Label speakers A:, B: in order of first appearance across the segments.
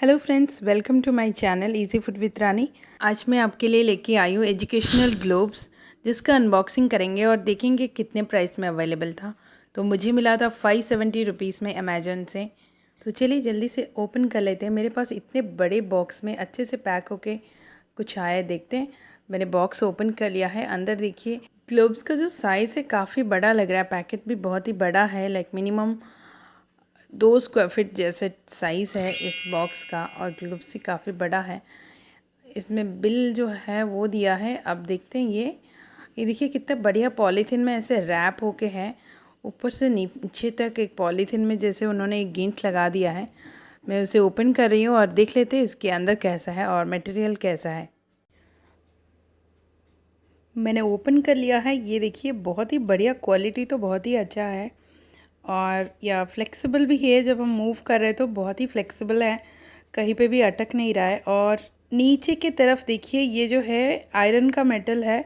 A: Hello friends, welcome to my channel easy food with Rani. आज मैं आपके लिए लेके आई हूँ एजुकेशनल ग्लोब्स, जिसका अनबॉक्सिंग करेंगे और देखेंगे कितने प्राइस में अवेलेबल था। तो मुझे मिला था 570 रुपीज़ में अमेजन से। तो चलिए जल्दी से ओपन कर लेते हैं। मेरे पास इतने बड़े बॉक्स में अच्छे से पैक होके कुछ आया, देखते हैं। मैंने बॉक्स ओपन कर लिया है। अंदर देखिए ग्लोब्स का जो साइज़ है काफ़ी बड़ा लग रहा है। पैकेट भी बहुत ही बड़ा है, लाइक मिनिमम 2 स्क्वायर फीट जैसे साइज़ है इस बॉक्स का, और ग्लोब्स भी काफ़ी बड़ा है। इसमें बिल जो है वो दिया है। अब देखते हैं ये देखिए कितना बढ़िया पॉलीथीन में ऐसे रैप होके है। ऊपर से नीचे तक एक पॉलीथीन में जैसे उन्होंने एक गेंट लगा दिया है। मैं उसे ओपन कर रही हूँ और देख लेते हैं इसके अंदर कैसा है और मटेरियल कैसा है। मैंने ओपन कर लिया है। ये देखिए बहुत ही बढ़िया, क्वालिटी तो बहुत ही अच्छा है और या फ्लेक्सिबल भी है। जब हम मूव कर रहे हैं तो बहुत ही फ्लेक्सिबल है, कहीं पे भी अटक नहीं रहा है। और नीचे की तरफ देखिए ये जो है आयरन का मेटल है।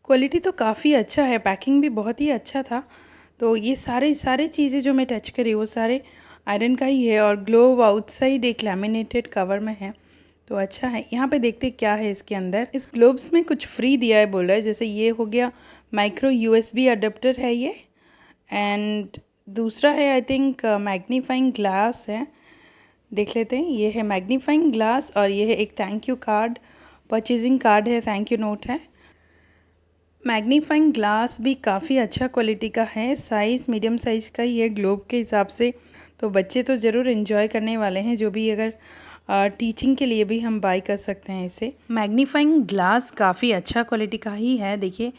A: क्वालिटी तो काफ़ी अच्छा है, पैकिंग भी बहुत ही अच्छा था। तो ये सारे चीज़ें जो मैं टच करी वो सारे आयरन का ही है। और ग्लोब आउटसाइड एक लैमिनेटेड कवर में है, तो अच्छा है। यहाँ पे देखते क्या है इसके अंदर। इस ग्लोब्स में कुछ फ्री दिया है बोल रहा है। जैसे ये हो गया माइक्रो यूएसबी अडेप्टर है ये, एंड दूसरा है आई थिंक मैग्नीफाइंग ग्लास है। देख लेते हैं। ये है मैग्नीफाइंग ग्लास और ये है एक thank you card, purchasing card है, थैंक यू नोट है। मैग्नीफाइंग ग्लास भी काफ़ी अच्छा क्वालिटी का है, साइज़ मीडियम साइज़ का ही है ग्लोब के हिसाब से। तो बच्चे तो ज़रूर इन्जॉय करने वाले हैं, जो भी अगर टीचिंग के लिए भी हम बाय कर सकते हैं इसे। मैग्नीफाइंग ग्लास काफ़ी अच्छा क्वालिटी का ही है। देखिए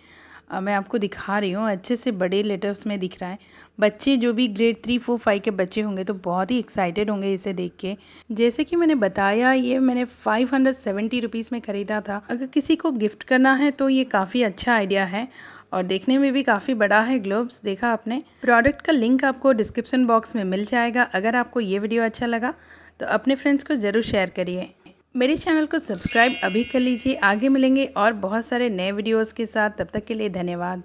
A: मैं आपको दिखा रही हूँ, अच्छे से बड़े लेटर्स में दिख रहा है। बच्चे जो भी ग्रेड 3, 4, 5 के बच्चे होंगे तो बहुत ही एक्साइटेड होंगे इसे देख के। जैसे कि मैंने बताया, ये मैंने 570 रुपीज़ में ख़रीदा था। अगर किसी को गिफ्ट करना है तो ये काफ़ी अच्छा आइडिया है और देखने में भी काफ़ी बड़ा है ग्लोब्स। देखा आपने। प्रोडक्ट का लिंक आपको डिस्क्रिप्शन बॉक्स में मिल जाएगा। अगर आपको ये वीडियो अच्छा लगा तो अपने फ्रेंड्स को ज़रूर शेयर करिए। मेरे चैनल को सब्सक्राइब अभी कर लीजिए। आगे मिलेंगे और बहुत सारे नए वीडियोस के साथ। तब तक के लिए धन्यवाद।